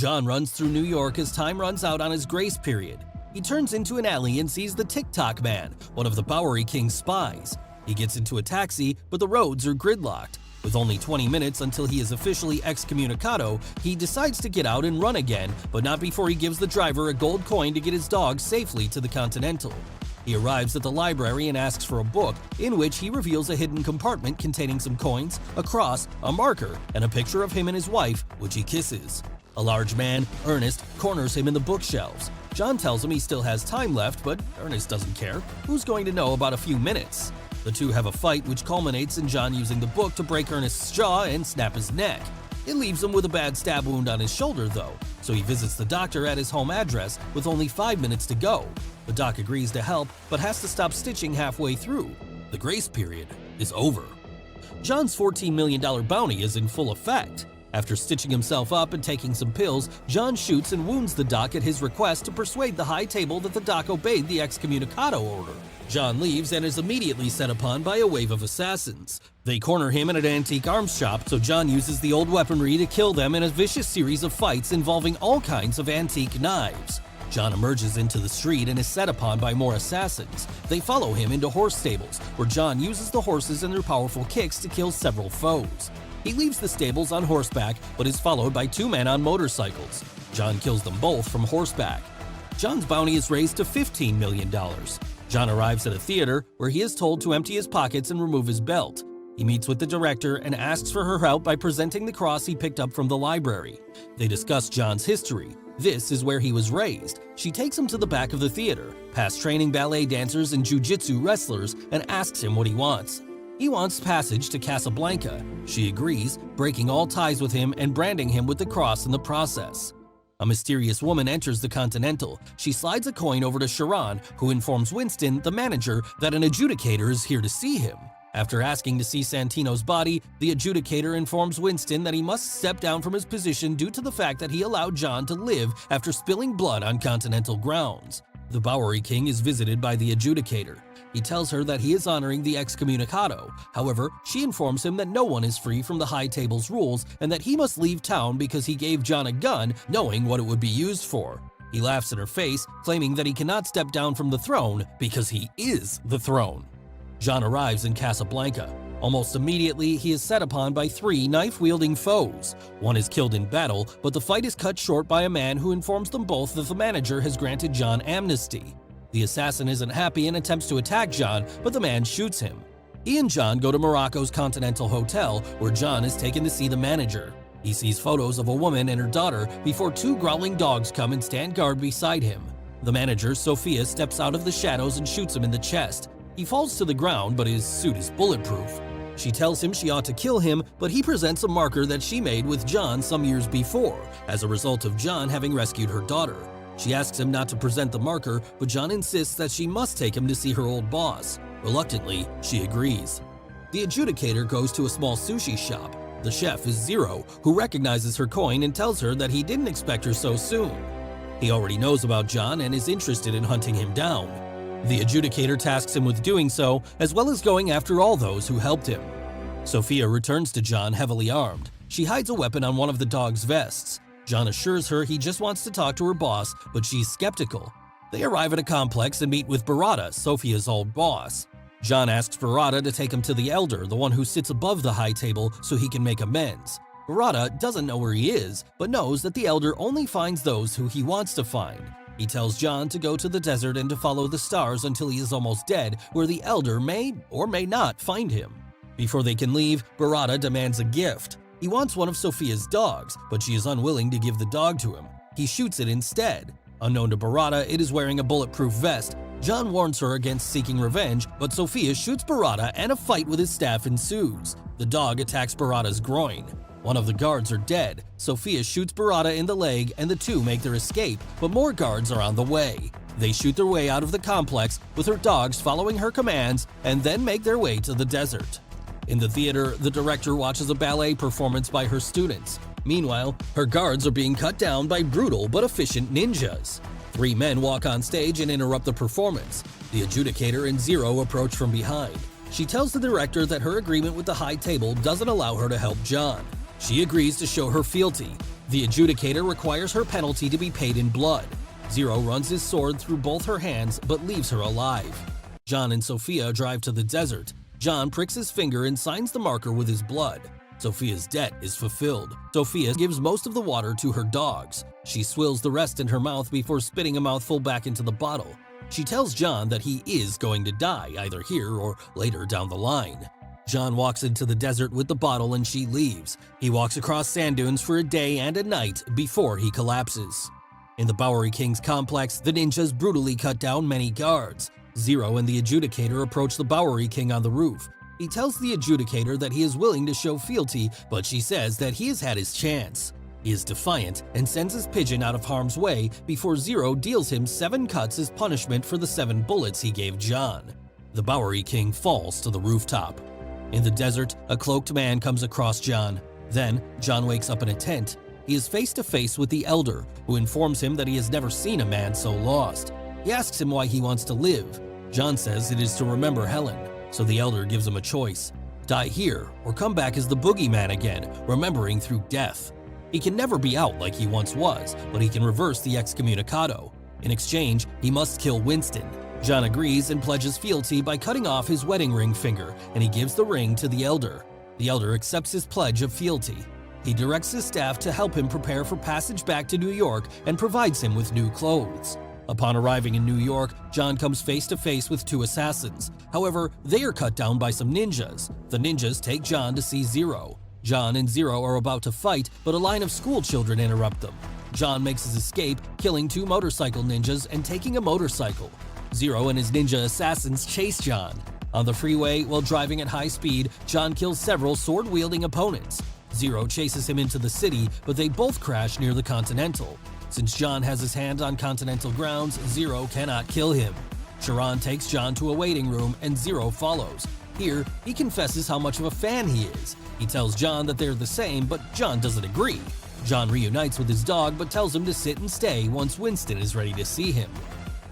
John runs through New York as time runs out on his grace period. He turns into an alley and sees the TikTok Man, one of the Bowery King's spies. He gets into a taxi, but the roads are gridlocked. With only 20 minutes until he is officially excommunicado, he decides to get out and run again, but not before he gives the driver a gold coin to get his dog safely to the Continental. He arrives at the library and asks for a book, in which he reveals a hidden compartment containing some coins, a cross, a marker, and a picture of him and his wife, which he kisses. A large man, Ernest, corners him in the bookshelves. John tells him he still has time left, but Ernest doesn't care. Who's going to know about a few minutes? The two have a fight which culminates in John using the book to break Ernest's jaw and snap his neck. It leaves him with a bad stab wound on his shoulder though, so he visits the doctor at his home address with only 5 minutes to go. The doc agrees to help, but has to stop stitching halfway through. The grace period is over. John's $14 million bounty is in full effect. After stitching himself up and taking some pills, John shoots and wounds the doc at his request to persuade the high table that the doc obeyed the excommunicado order. John leaves and is immediately set upon by a wave of assassins. They corner him in an antique arms shop, so John uses the old weaponry to kill them in a vicious series of fights involving all kinds of antique knives. John emerges into the street and is set upon by more assassins. They follow him into horse stables, where John uses the horses and their powerful kicks to kill several foes. He leaves the stables on horseback, but is followed by 2 men on motorcycles. John kills them both from horseback. John's bounty is raised to $15 million. John arrives at a theater, where he is told to empty his pockets and remove his belt. He meets with the director and asks for her help by presenting the cross he picked up from the library. They discuss John's history. This is where he was raised. She takes him to the back of the theater, past training ballet dancers and jiu-jitsu wrestlers, and asks him what he wants. He wants passage to Casablanca. She agrees, breaking all ties with him and branding him with the cross in the process. A mysterious woman enters the Continental. She slides a coin over to Sharon, who informs Winston, the manager, that an adjudicator is here to see him. After asking to see Santino's body, the adjudicator informs Winston that he must step down from his position due to the fact that he allowed John to live after spilling blood on Continental grounds. The Bowery King is visited by the adjudicator. He tells her that he is honoring the excommunicado. However, she informs him that no one is free from the High Table's rules and that he must leave town because he gave John a gun, knowing what it would be used for. He laughs in her face, claiming that he cannot step down from the throne because he is the throne. John arrives in Casablanca. Almost immediately, he is set upon by 3 knife-wielding foes. One is killed in battle, but the fight is cut short by a man who informs them both that the manager has granted John amnesty. The assassin isn't happy and attempts to attack John, but the man shoots him. He and John go to Morocco's Continental Hotel, where John is taken to see the manager. He sees photos of a woman and her daughter before 2 growling dogs come and stand guard beside him. The manager, Sophia, steps out of the shadows and shoots him in the chest. He falls to the ground, but his suit is bulletproof. She tells him she ought to kill him, but he presents a marker that she made with John some years before, as a result of John having rescued her daughter. She asks him not to present the marker, but John insists that she must take him to see her old boss. Reluctantly, she agrees. The adjudicator goes to a small sushi shop. The chef is Zero, who recognizes her coin and tells her that he didn't expect her so soon. He already knows about John and is interested in hunting him down. The adjudicator tasks him with doing so, as well as going after all those who helped him. Sophia returns to John heavily armed. She hides a weapon on one of the dog's vests. John assures her he just wants to talk to her boss, but she's skeptical. They arrive at a complex and meet with Barada, Sophia's old boss. John asks Barada to take him to the Elder, the one who sits above the high table, so he can make amends. Barada doesn't know where he is, but knows that the Elder only finds those who he wants to find. He tells John to go to the desert and to follow the stars until he is almost dead, where the Elder may or may not find him. Before they can leave, Barada demands a gift. He wants one of Sophia's dogs, but she is unwilling to give the dog to him. He shoots it instead. Unknown to Barada, it is wearing a bulletproof vest. John warns her against seeking revenge, but Sophia shoots Barada and a fight with his staff ensues. The dog attacks Barada's groin. One of the guards are dead. Sophia shoots Barada in the leg and the two make their escape, but more guards are on the way. They shoot their way out of the complex, with her dogs following her commands, and then make their way to the desert. In the theater, the director watches a ballet performance by her students. Meanwhile, her guards are being cut down by brutal but efficient ninjas. 3 men walk on stage and interrupt the performance. The adjudicator and Zero approach from behind. She tells the director that her agreement with the high table doesn't allow her to help John. She agrees to show her fealty. The adjudicator requires her penalty to be paid in blood. Zero runs his sword through both her hands but leaves her alive. John and Sophia drive to the desert. John pricks his finger and signs the marker with his blood. Sophia's debt is fulfilled. Sophia gives most of the water to her dogs. She swills the rest in her mouth before spitting a mouthful back into the bottle. She tells John that he is going to die either here or later down the line. John walks into the desert with the bottle and she leaves. He walks across sand dunes for a day and a night before he collapses. In the Bowery King's complex, the ninjas brutally cut down many guards. Zero and the adjudicator approach the Bowery King on the roof. He tells the adjudicator that he is willing to show fealty, but she says that he has had his chance. He is defiant and sends his pigeon out of harm's way before Zero deals him 7 cuts as punishment for the 7 bullets he gave John. The Bowery King falls to the rooftop. In the desert, a cloaked man comes across John. Then, John wakes up in a tent. He is face to face with the Elder, who informs him that he has never seen a man so lost. He asks him why he wants to live. John says it is to remember Helen, so the Elder gives him a choice: die here or come back as the boogeyman again, remembering through death. He can never be out like he once was, but he can reverse the excommunicado. In exchange, he must kill Winston. John agrees and pledges fealty by cutting off his wedding ring finger, and he gives the ring to the Elder. The Elder accepts his pledge of fealty. He directs his staff to help him prepare for passage back to New York and provides him with new clothes. Upon arriving in New York, John comes face to face with 2 assassins. However, they are cut down by some ninjas. The ninjas take John to see Zero. John and Zero are about to fight, but a line of school children interrupt them. John makes his escape, killing 2 motorcycle ninjas and taking a motorcycle. Zero and his ninja assassins chase John. On the freeway, while driving at high speed, John kills several sword-wielding opponents. Zero chases him into the city, but they both crash near the Continental. Since John has his hand on Continental grounds, Zero cannot kill him. Sharon takes John to a waiting room and Zero follows. Here, he confesses how much of a fan he is. He tells John that they're the same, but John doesn't agree. John reunites with his dog but tells him to sit and stay once Winston is ready to see him.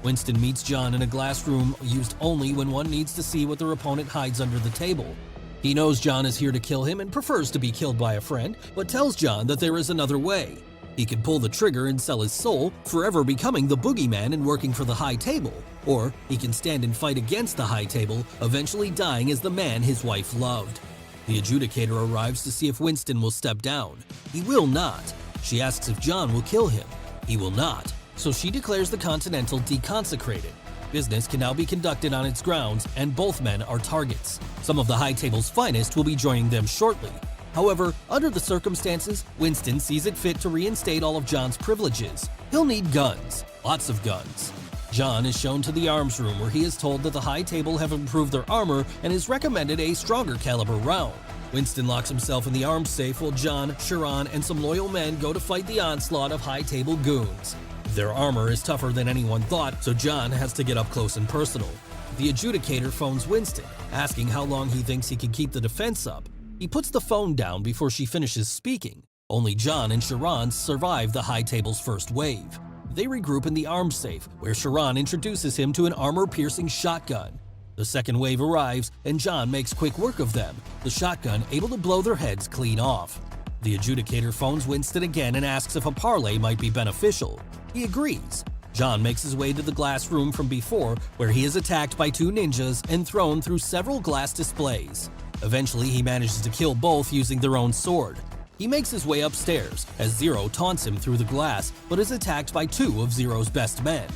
Winston meets John in a glass room used only when one needs to see what their opponent hides under the table. He knows John is here to kill him and prefers to be killed by a friend, but tells John that there is another way. He can pull the trigger and sell his soul, forever becoming the boogeyman and working for the High Table. Or he can stand and fight against the High Table, eventually dying as the man his wife loved. The adjudicator arrives to see if Winston will step down. He will not. She asks if John will kill him. He will not. So she declares the Continental deconsecrated. Business can now be conducted on its grounds, and both men are targets. Some of the High Table's finest will be joining them shortly. However, under the circumstances, Winston sees it fit to reinstate all of John's privileges. He'll need guns, lots of guns. John is shown to the arms room where he is told that the High Table have improved their armor and is recommended a stronger caliber round. Winston locks himself in the arms safe while John, Sharon, and some loyal men go to fight the onslaught of High Table goons. Their armor is tougher than anyone thought, so John has to get up close and personal. The adjudicator phones Winston, asking how long he thinks he can keep the defense up. He puts the phone down before she finishes speaking. Only John and Sharon survive the High Table's first wave. They regroup in the arms safe, where Sharon introduces him to an armor-piercing shotgun. The second wave arrives, and John makes quick work of them, the shotgun able to blow their heads clean off. The adjudicator phones Winston again and asks if a parlay might be beneficial. He agrees. John makes his way to the glass room from before, where he is attacked by 2 ninjas and thrown through several glass displays. Eventually, he manages to kill both using their own sword. He makes his way upstairs, as Zero taunts him through the glass, but is attacked by 2 of Zero's best men.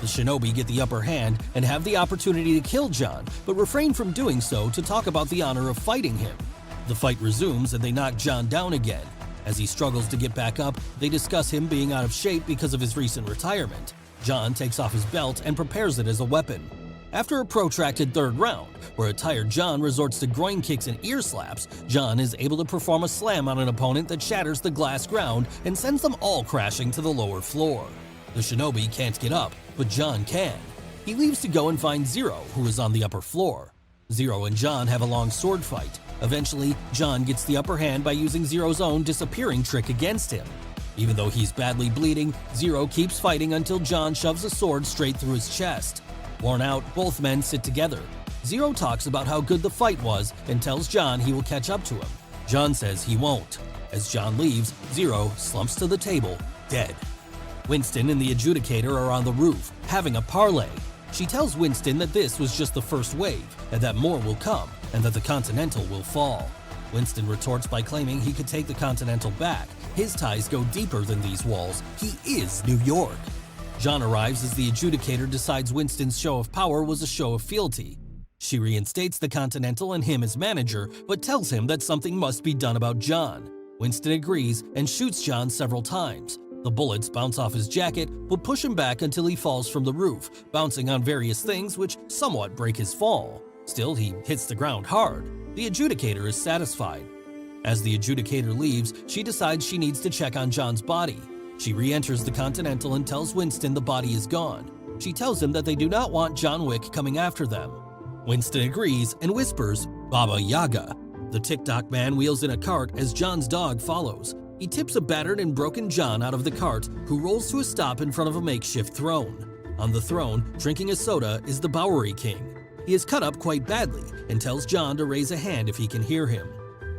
The shinobi get the upper hand and have the opportunity to kill John, but refrain from doing so to talk about the honor of fighting him. The fight resumes and they knock John down again. As he struggles to get back up, they discuss him being out of shape because of his recent retirement. John takes off his belt and prepares it as a weapon. After a protracted third round, where a tired John resorts to groin kicks and ear slaps, John is able to perform a slam on an opponent that shatters the glass ground and sends them all crashing to the lower floor. The shinobi can't get up, but John can. He leaves to go and find Zero, who is on the upper floor. Zero and John have a long sword fight. Eventually, John gets the upper hand by using Zero's own disappearing trick against him. Even though he's badly bleeding, Zero keeps fighting until John shoves a sword straight through his chest. Worn out, both men sit together. Zero talks about how good the fight was and tells John he will catch up to him. John says he won't. As John leaves, Zero slumps to the table, dead. Winston and the adjudicator are on the roof, having a parley. She tells Winston that this was just the first wave, and that more will come, and that the Continental will fall. Winston retorts by claiming he could take the Continental back. His ties go deeper than these walls. He is New York. John arrives as the adjudicator decides Winston's show of power was a show of fealty. She reinstates the Continental and him as manager, but tells him that something must be done about John. Winston agrees and shoots John several times. The bullets bounce off his jacket, but push him back until he falls from the roof, bouncing on various things which somewhat break his fall. Still, he hits the ground hard. The adjudicator is satisfied. As the adjudicator leaves, she decides she needs to check on John's body. She re-enters the Continental and tells Winston the body is gone. She tells him that they do not want John Wick coming after them. Winston agrees and whispers, "Baba Yaga." The TikTok man wheels in a cart as John's dog follows. He tips a battered and broken John out of the cart, who rolls to a stop in front of a makeshift throne. On the throne, drinking a soda, is the Bowery King. He is cut up quite badly and tells John to raise a hand if he can hear him.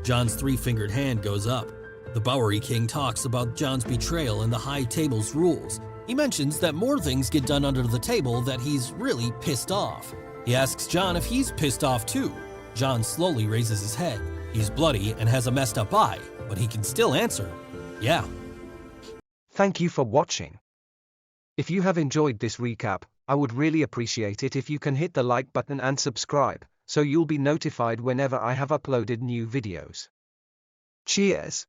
John's three-fingered hand goes up. The Bowery King talks about John's betrayal and the High Table's rules. He mentions that more things get done under the table, that he's really pissed off. He asks John if he's pissed off too. John slowly raises his head. He's bloody and has a messed up eye, but he can still answer, "Yeah." Thank you for watching. If you have enjoyed this recap, I would really appreciate it if you can hit the like button and subscribe, so you'll be notified whenever I have uploaded new videos. Cheers!